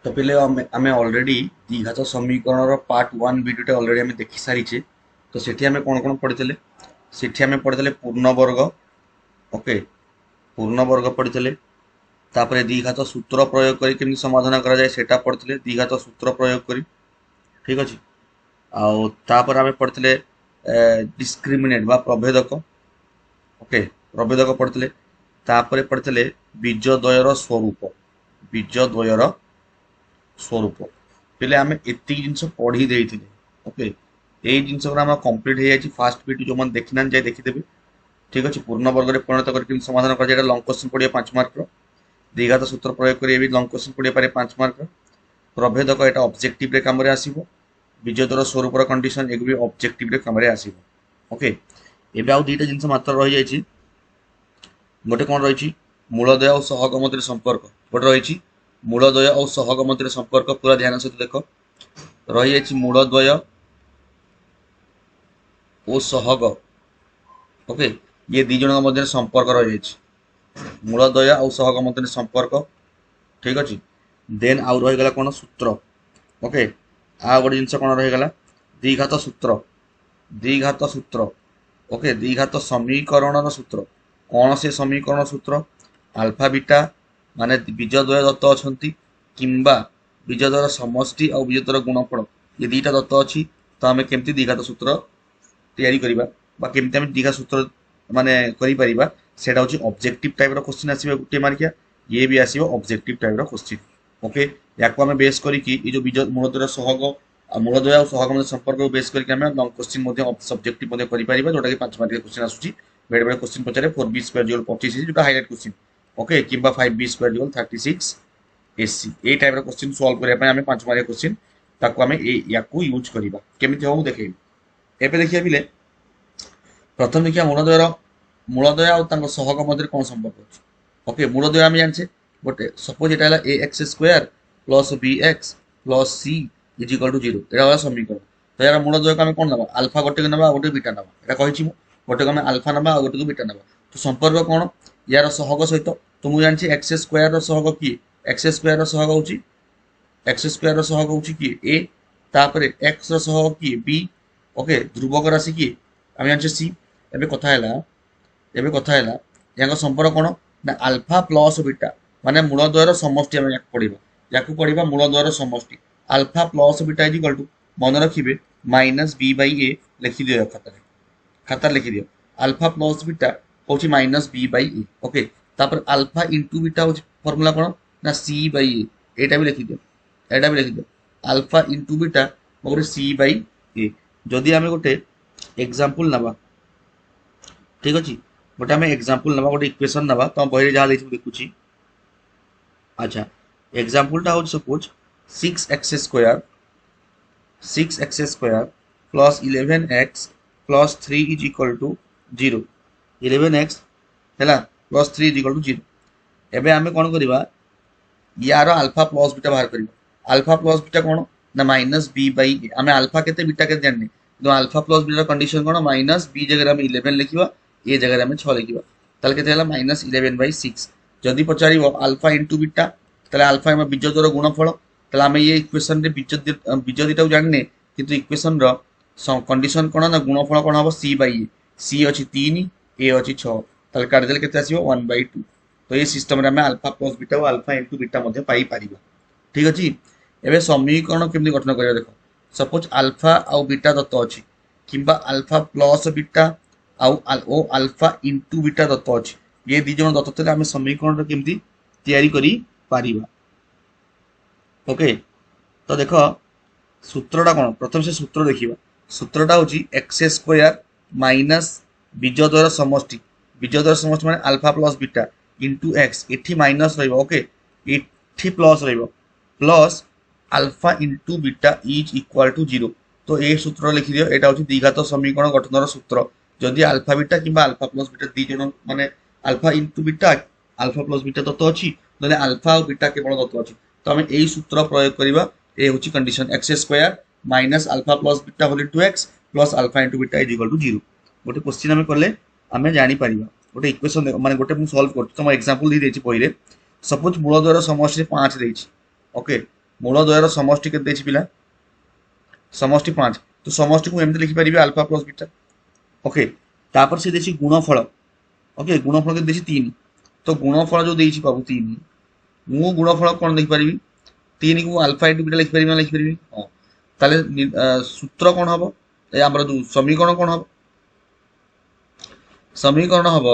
तो पहले आमे ऑलरेडी द्विघात समीकरण पार्ट 1 वीडियोटे ऑलरेडी आमे देखि सारिचे। तो सेठी आमे कोन कोन पढितले, सेठी आमे पढितले पूर्ण वर्ग। ओके, पूर्ण वर्ग पढितले। तापरे द्विघात सूत्र प्रयोग करी केमि समाधान करा जाय सेटा पढितले, द्विघात सूत्र प्रयोग करी। ठीक अछि। आउ तापर आमे पढितले डिस्क्रिमिनेट बा प्रभेदक। ओके, प्रभेदक पढितले। तापरे पढितले बीजद्वयर स्वरूप, बीजद्वयर स्वरूप। पहले आम एति जिनस पढ़ी देइथिले। ओके, यही जिनस कंप्लीट हो जाए फास्ट वीडियो जो मैंने देखी ना जाए देखीदेवे। ठीक अच्छे, पूर्ण वर्ग में परिणत कर समाधान कर लंग क्वेश्चन पड़े 5 मार्क। द्विघात सूत्र प्रयोग कर लंग क्वेश्चन पड़े पारे 5 मार्क। प्रभेदक यहाँ ऑब्जेक्टिव काम आसो। बीजद्वर स्वरूपर कंडीशन एक भी ऑब्जेक्टिव काम आसो। ओके, एवं आउ दुईटा जिनस मात्र रही जाइए। गोटे कौन रही मूलदय और सहग मध्य संपर्क, गोटे रही मूलद्वय और सहग मध्य संपर्क। पूरा ध्यान सहित देख, रही जाइए मूलद्वय और सहग। ओके, ये दी जन मध्य संपर्क रही जाइए, मूलद्वय और सहग मध्य संपर्क। ठीक अच्छे, देन आउ रहीगला कौन सूत्र। ओके, आ गोटे जिनस कौन रहीगला द्विघात सूत्र, द्विघात सूत्र। ओके, द्विघात समीकरण सूत्र। कौन से समीकरण सूत्र, अल्फा बीटा माने बीजद्वय दत्त अछंती किंबा बीजद्वयर समष्टि और बीजद्वयर गुणफल, ये दुईटा दत्त अच्छी। तो आम केमती द्विघात सूत्र तैयारी करिबा बा केमती आम द्विघात सूत्र माने करि परिबा, सेटा होची ऑब्जेक्टिव टाइप रो क्वेश्चन आसीबा गुटे मार्किया। ये भी आसीबा ऑब्जेक्टिव टाइप रो क्वेश्चन। ओके, याको आम बेस करी कि ये जो बीज मूलद्वय सहग मूलद्वय और सहग मध्य संपर्क को बेस करके आम लॉन्ग क्वेश्चन मध्य सब्जेक्टिव मध्य करि परिबा, जोटा कि 5 मार्क क्वेश्चन आसुची। बेडे बेडे क्वेश्चन पचारे 4b स्क्वायर इक्वल 25 जोटा हाइलाइट क्वेश्चन। ओके, किंबा 5b square equal 36 such a type question solve करने आम 5 मार्क क्वेश्चन ताको आम याकू यूज करबा। केमिति हो देखिए, एबे देखिए बिले प्रथम देखिए मूलद्वय और सहग मध्य कौन संपर्क अच्छे। ओके, मूलद्वय आम जानचे गोटे सपोज ये a x square plus b x plus c is equal to 0, यहाँ समीकरण। तो यार मूलद्वय को आम कौन ना आल्फा गोटे ना गोटे बीटा ना, यहाँ कही गोटे को आम आल्फा ना गोटे को बीटा ना। तो संपर्क कौन यार सहग सहित। तो मुझे जानची एक्स स्क्वायर सहग किए, एक्स स्क्वायर सहग होची एक्स स्क्वायर सहग होची किए ए, तापरे एक्स सहग किए बी। ओके, ध्रुवक राशि किए आम जानचे सी। एबे कथा है यहाँ संपर्क कौन ना अल्फा प्लस बीटा माने मूलद्वयर समष्टि आम पढ़ा, या पढ़ा मूलद्वयर समष्टि alpha plus beta is equal to मन रखिए माइनस बी बै ए लिखिदियो खातार, खातार लिखिदियो अल्फा प्लस बीटा हूँ minus b by a. Okay, तापर अल्फा इंटू बीटा हूँ फर्मूला कौन ना सी बै ए, एटा भी लिखिदियो, एटा भी लिखिदियो अल्फा इंटू बीटा गोटे सी बै ए। जदि आम गोटे एग्जांपल नवा, ठीक अच्छे, गोटे आम एग्जांपल नवा गोटे इक्वेशन नवा तुम बही जहाँ देखुची। अच्छा, एग्जांपलटा हूँ suppose 6x square plus 11x plus 3 is equal to 0, 11x है प्लस 3 इज इक्वल टू 0। एबे आमे कौन करवा यार अल्फा प्लस बीटा बाहर करवा। अल्फा प्लस बीटा कौन ना माइनस बी बै ए। आम अल्फा के बीटा के जाने, तो अल्फा प्लस बीटा कंडीशन कौन माइनस बी जगह आम 11 लिखा, ए जगह आम 6 लिखा। ताल के माइनस 11/6। जदि पचार अल्फा इंटू बीटा ताले अल्फा आम बीजद्वर गुणफल, ताले आम ये इक्वेशन रे बीज दुईटा जाने, किंतु इक्वेशन कंडीशन कौन ना गुणफल कौन हम सी बै ए। सी अच्छी 3, ए अच्छी 6, ताले काटिदेले केते आसीबो 1/2। तो ये सिस्टम रे आम अल्फा प्लस बीटा और अल्फा इंटू बीटा मध्य पाई पारिबा। ठीक अच्छे, एबे समीकरण केमती गठन करिया देख। सपोज अल्फा आउ बीटा दत्त अच्छी किंबा अल्फा प्लस बीटा आउ अल्फा इंटू बीटा दत्त अच्छी, ये दी जन दत्त थे आम समीकरण केमती तैयारी करि पारिबा। ओके, तो देख सूत्रटा कौन, प्रथम से सूत्र देखा। सूत्रटा हूँ एक्स स्क्वायर माइनस बीजद्वयर समष्टि, बीजद्वयर समष्टि माने alpha plus beta into x, एठी माइनस रहिबो। ओके, एठी प्लस रहिबो plus alpha into beta is equal to 0। तो ये सूत्र लिखि दियो, एटा हूँ द्विघात समीकरण गठन सूत्र। जदि अल्फा बीटा किंबा अल्फा प्लस बीटा दी जन माने alpha into beta alpha plus beta दत्त अच्छी, ना अल्फा और बीटा केवल दत्त अच्छी, तो आम यही सूत्र प्रयोग करवा। ये हूँ condition x square minus alpha plus beta whole to x plus alpha into beta is equal to 0। गोटे क्वेश्चन आम कले आम जापर गोटे इक्वेशन माने गोटे मुझे सल्व कर तुम एग्जांपल दी देछि बही रे। सपोज मूलद्वयर समष्टि 5 देछि। ओके, मूल द्वयर समष्टि के पिला समष्टि 5 तो समष्टि को एमती लिखिपारे अल्फा प्लस बीटा ओके तापर से देसी गुणफल ओके गुणफल के देसी 3 तो गुणफल जो देसी बाबू 3 मु गुणफल कौन लिखिपारि 3 को अल्फा इंटू बीटा लिखिपारि ना लिखिपारि हाँ ताले सूत्र कौन हम आमर जो समीकरण कौन हम समीकरण हम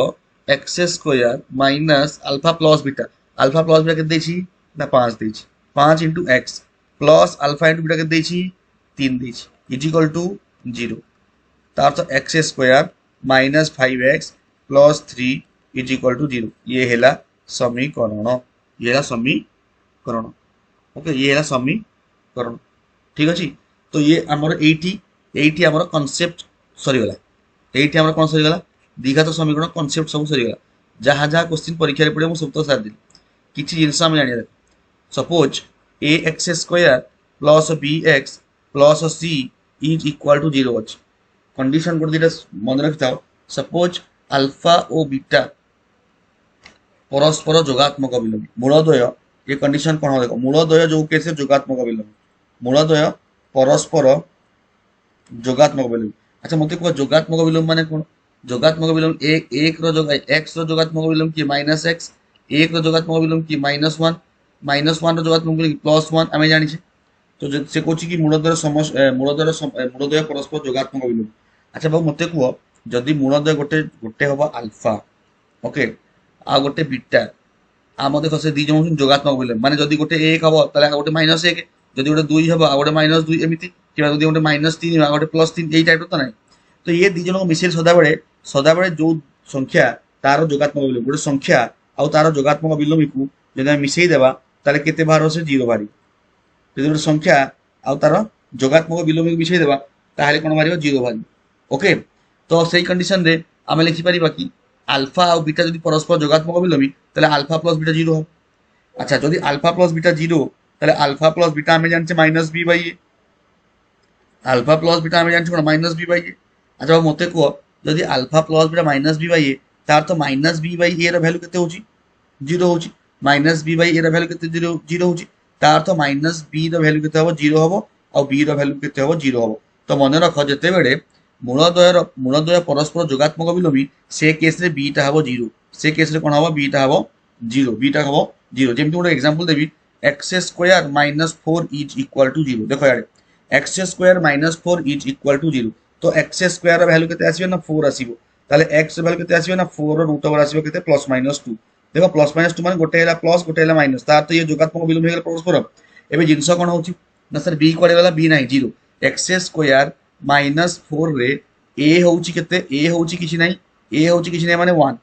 x square minus alpha plus beta के देछि ना 5 देछि 5 into x plus alpha into beta के देछि 3 देछि इज इक्वल टू 0 तार तो x square minus 5x plus 3 is equal to 0 ये हैला समीकरण ओके ये हैला समीकरण ठीक अच्छे तो ये आमर एटी आमर कनसेप्ट सरीगला एटी आमर कौन सरीगला दीघात समीकरण कनसेप्ट सब सरीगला जहाँ जहाँ क्वेश्चन परीक्षा पड़े मुझे सब तो सारी किसी जिनस आम जाना suppose a x square plus b x plus c is equal to 0 अच्छे कंडीशन गोटे दुटा मन रखि था सपोज अल्फा और बीटा परस्पर जोगात्मक विलोमी मूलद्वय ये कंडीशन कौन देख मूलद्वय जो केस जोगात्मक विलोमी मूलद्वय परस्पर जोगात्मक विलोमी अच्छा मत कह जोगात्मक विलोम माने कौन जोगात्मक विलोम एक एक्स जोगात्मक विलोम किए माइनस एक्स एक जोगात्मक विलोम किए -1 -1 जोगात्मक विलोम प्लस 1 आम जानी तो से कौन कि मूलद्वय परस्पर जोगात्मक विलोम अच्छा बाबू मत कह जदि मूलद्वय गोटे गोटे हम अल्फा ओके आ गोटे बीटा आम देख से दी जन जोगात्मक विलोम माने जदि गोटे एक हम ताले गोटे -1 जदि गोटे 2 हम आ गोटे -2 एमती कि गोटे -3 गोटे +3 यही टाइप तो ना तो ये दी जन मिसेल सदाबे जो संख्या तार जोगात्मक विलोम गोटे संख्या आउ तार जोगात्मक विलोमी को जब मिसई देवा ताले केते बाहर से 0 बाहरी जो गोटे संख्या आउ तार जोगात्मक विलोमी मिसई देवा ताहले कोन बाहरिबो 0 बाहरी ओके तो सही कंडीशन रे आम लिखिपार कि अल्फा और बीटा जब परस्पर जोगात्मक विलोमी ताले अल्फा प्लस बीटा 0 हो अच्छा जदि अल्फा प्लस बीटा 0 ताले अल्फा प्लस बीटा आम जानते minus b by a alpha plus beta आम जानते माइनस बी बाई ए अच्छा मत कह जदि alpha plus beta minus b by a तार तो minus b by a value केते होची 0 होची minus b by a value केते 0 होची तार तो माइनस बी भैल्यू केते हबो 0 हबो और बी भैल्यू केते हबो 0 हबो तो मन रख जेते बेले मूलद्वय परस्पर जोगात्मक विलोमी से केस रे बीटा हबो 0 से केस रे कोन हबो बीटा हबो 0 बीटा हबो 0 जेमति गोटे एग्जांपल देबी x square minus 4 is equal to 0 देखो यार x square minus 4 is equal to 0 तो एक्स स्क्वायर वैल्यू केते आसीबो ना 4 आसीबो ताले एक्स वैल्यू केते आसीबो ना 4 रो रूट ओवर आसीबो केते +-2 देखो +-2 माने गोटे हैला प्लस गोटे हैला माइनस तार तो ये जोगात्मक विलोम हेगला परस्पर एबे जिंस कोन होची ना सर बी कोडे वाला बी नाही 0 एक्स स्क्वायर माइनस 4 रे ए होची केते ए होची किछि नाही ए होची किछि नाही माने 1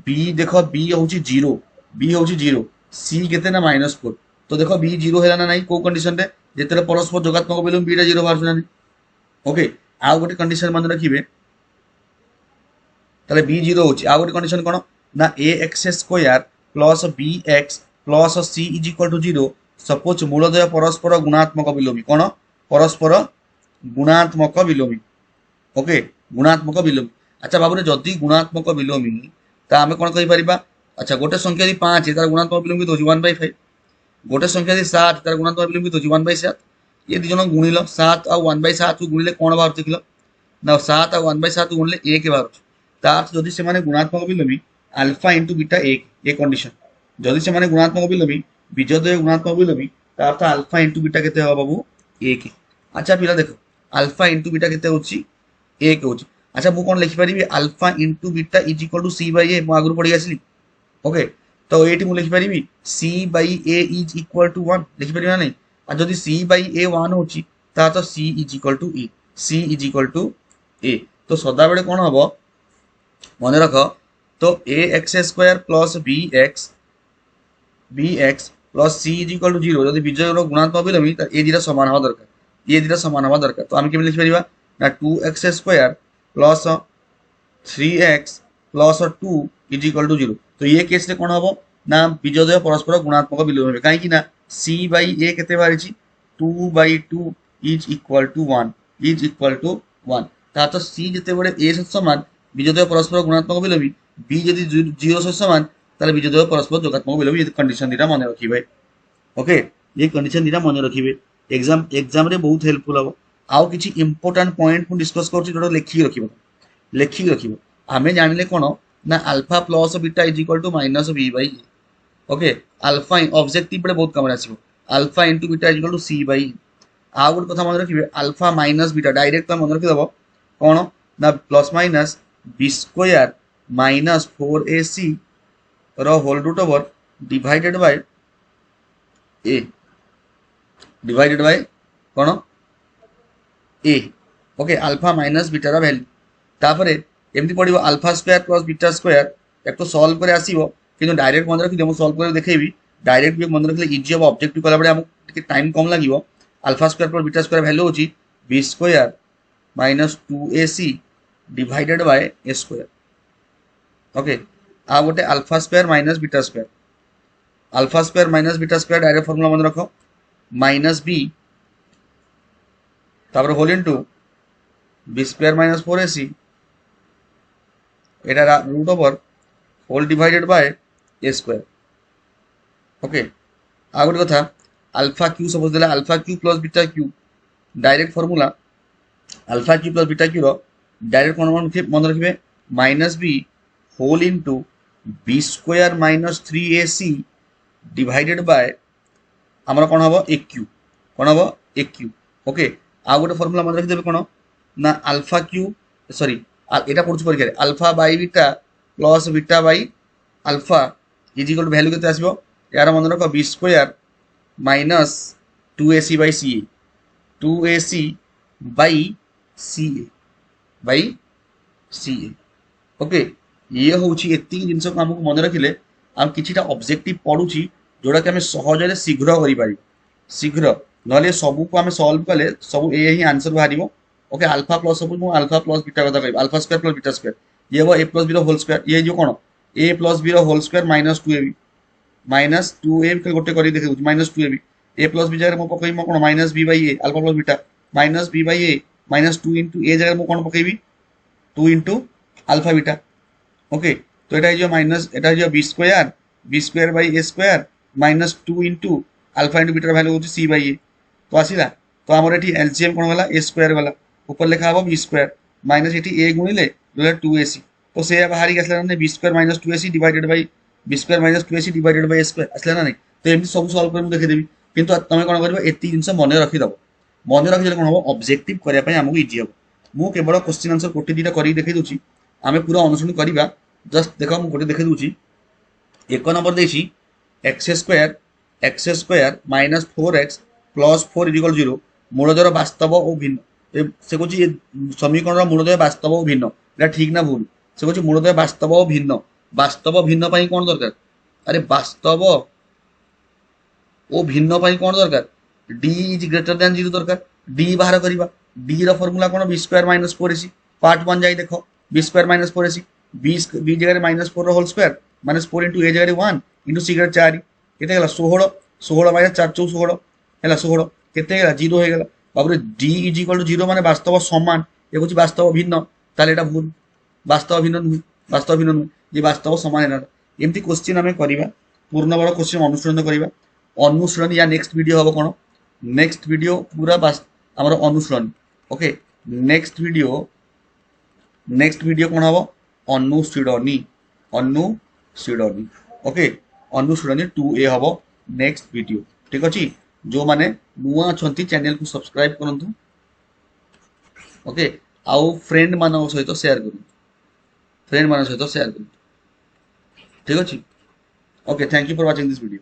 बी देखो बी होची 0 बी होची 0 सी केते ना -4 तो देखो बी 0 हैला ना नाही को कंडीशन रे जेतले परस्पर जोगात्मक विलोम बी 0 बाहर सुनानी ओके आ गोटे कंडीशन मन रखिबे ताले बी 0 होची आ गोटे कंडीशन कोन ना a x square plus b x plus c is equal to 0 suppose मूलद्वय परस्पर गुणात्मक विलोमी कोन परस्पर गुणात्मक विलोमी ओके गुणात्मक विलोमी अच्छा बाबू जदि गुणात्मक विलोमी ता आमे कोन कहि परिबा अच्छा गोटे संख्या यदि 5 तार गुणात्मक विलोमी तो 1/5 गोटे संख्या यदि 7 तार गुणात्मक विलोमी तो 1/7 ये दी जन गुणिल 7 और 1/7 को गुणिले कोन बाहर देखिल ना 7 और 1/7 गुणिले 1 बाहर तार जदि से माने गुणात्मक विलोमी अल्फा इंटू बीटा 1 ये कंडीशन जदि से माने गुणात्मक विलोमी बीजद्वय गुणात्मक विलोमी तार तो अल्फा इंटू बीटा केते हो बाबू 1 अच्छा पिला देखो अल्फा इंटू बीटा केते होची 1 होची अच्छा मु कोन लिखि परिबी alpha into beta is equal to c by a मु आगु पढी आसली ओके तो एटी मु लिखि परिबी c by a is equal to 1 लिखि परिबा नै आ जदि सी बाई ए 1 होची ता तो c is equal to a c is equal to a तो सदा बेले कोन हबो मन रख तो a x square plus b x plus c is equal to 0 जदि बीजय गुणात्मक विलोमी त ए दिरा समान हवा दरकार ये दिरा समान हवा दरकार तो हम के लिखि परिबा ना 2x square plus 3x plus 2 is equal to 0 तो ये केस रे कोन हबो ना बीजद्वय परस्पर गुणात्मक विलोम हेबे काहे कि ना c बाई a केते बारिछि 2/2 इज इक्वल टू 1 ता तो c जते बडे a से समान बीजद्वय परस्पर गुणात्मक विलोमी b यदि 0 से समान ताले बीजद्वय परस्पर जोगात्मक विलोमी ये कंडीशन दिरा माने रखिबे ओके ये कंडीशन दीटा मन रखिए एग्जाम रे बहुत हेल्पफुल हम आउ किसी इंपोर्टाट पॉइंट मु डिस्कस कर जोटा लिखिक रखिए आम जानिले कौन ना alpha plus beta is equal to minus b by okay alpha objective पे बहुत कम आसो alpha into beta is equal to c by a गोटे कथा मन रखिए अल्फा माइनस बीटा डायरेक्ट मन रखिदेव कौन ना plus minus b square minus 4ac whole root over divided by a divided by कौन ए ओके अल्फा माइनस बीटार भैल्यू तापर एमती पड़ो alpha square plus beta square एक तो सल्व कर आसो कि डायरेक्ट मन रखिए मुझे सल्व कर देखेबी डायरेक्ट भी मन रखिले इजी हम ऑब्जेक्टिव कला बेले आमको टाइम कम लगे alpha square plus beta square value होची b square minus 2ac divided by a square okay आ गोटे alpha square minus beta square direct formula मन रख माइनस बी तापर whole into b square minus 4ac एटा root over whole divided by a square okay आ गोटे कथा alpha cube suppose देला alpha cube plus beta cube direct formula alpha cube plus beta cube रो direct मन रखिए minus b whole into b square minus 3ac divided by आमर कौन हम ए क्यू ओके आ गोटे फॉर्मूला मन रखिदेवे कौन ना अल्फा क्यू सॉरी एटा पड़ुछ परीक्षा alpha by beta plus beta by alpha is equal to value केते आसीबो यार मन रख b square minus 2ac by c 2ac by c okay ये हूँ एति जिनस को आमको मन रखिले आम किछिटा ऑब्जेक्टिव पढ़ुची जोड़ा कि आम सहजरे शीघ्र कर शीघ्र ना सबू को आम सल्व कले सब ए ही आंसर बाहर ओके अल्फा प्लस सब मुझे अल्फा प्लस बीटा कथा कह alpha square plus beta square ये हम a plus b whole square ये जो कौन a plus b whole square minus 2ab minus 2ab गोटे कर देखे माइनस 2ab ए प्लस बी जगह पकई कौन minus b by a alpha plus beta minus b by a minus 2 into a जगह कौन पकईबी 2 इंटू अल्फा बीटा ओके तो ये माइनस एटा b square by a square minus 2 into alpha into बीटार भैल्यू होची सी बाई ए तो आसला तो आमर ये एलसीएम कौन गला ए स्क्वायर गला ऊपर लिखा हम बी स्क्वायर माइनस ये ए गुणिले 2ac तो से बाहर की आसला ना b square minus 2ac divided by b square minus 2ac divided by a square आसला ना नहीं तो एमती सब सल्व कर देखीदेवी किंतु तुम कौन कर एति जिन मन रखीदेव मन रखिदे कौन हम ऑब्जेक्टिव करने आमको इजी हम मु केवल क्वेश्चन आंसर गोटे दुटा कर देखी दूसरी आम पूरा अनुसरण करवा जस्ट देख मुझे देखी दूसरी एक नंबर देखी x square minus 4x plus 4 equal 0 मूलधर वास्तव और भिन्न से कौन ये समीकरण मूलधर वास्तव और भिन्न यहाँ ठीक ना भूल से कौन मूलधर वास्तव और भिन्न पाई कौन दरकार अरे वास्तव और भिन्न पाई कौन दरकार डी इज ग्रेटर देन 0 दरकार डी बाहर करवा डी रो फॉर्मूला कौन b square minus 4ac part 1 जाई देखो b square minus 4ac b जगह minus 4 whole square minus 4 into a जगह 1 इंटू सी जगह 4 केते गला 16 माइनस 4 4 16 है 16 केते गला 0 हो गला बाबरे डी इज इक्वल टू 0 माने वास्तव समान ये कुछ वास्तव भिन्न ताले एटा भूल वास्तव भिन्न नुह ये वास्तव समान है एमती क्वेश्चन आम करवा पूर्ण बड़ क्वेश्चन अनुसरण करवा अनुसरण या नेक्स्ट वीडियो हम कौन नेक्स्ट वीडियो पूरा आमर अनुसरण ओके नेक्स्ट वीडियो कौन हम अनुशीलनी ओके अनुशीलनी 2a हम नेक्स्ट वीडियो ठीक अच्छे जो माने नुआ अच्छा चैनल को सब्सक्राइब करूँ ओके आउ फ्रेंड मान सहित शेयर करूँ ठीक अच्छे okay thank you for watching this video.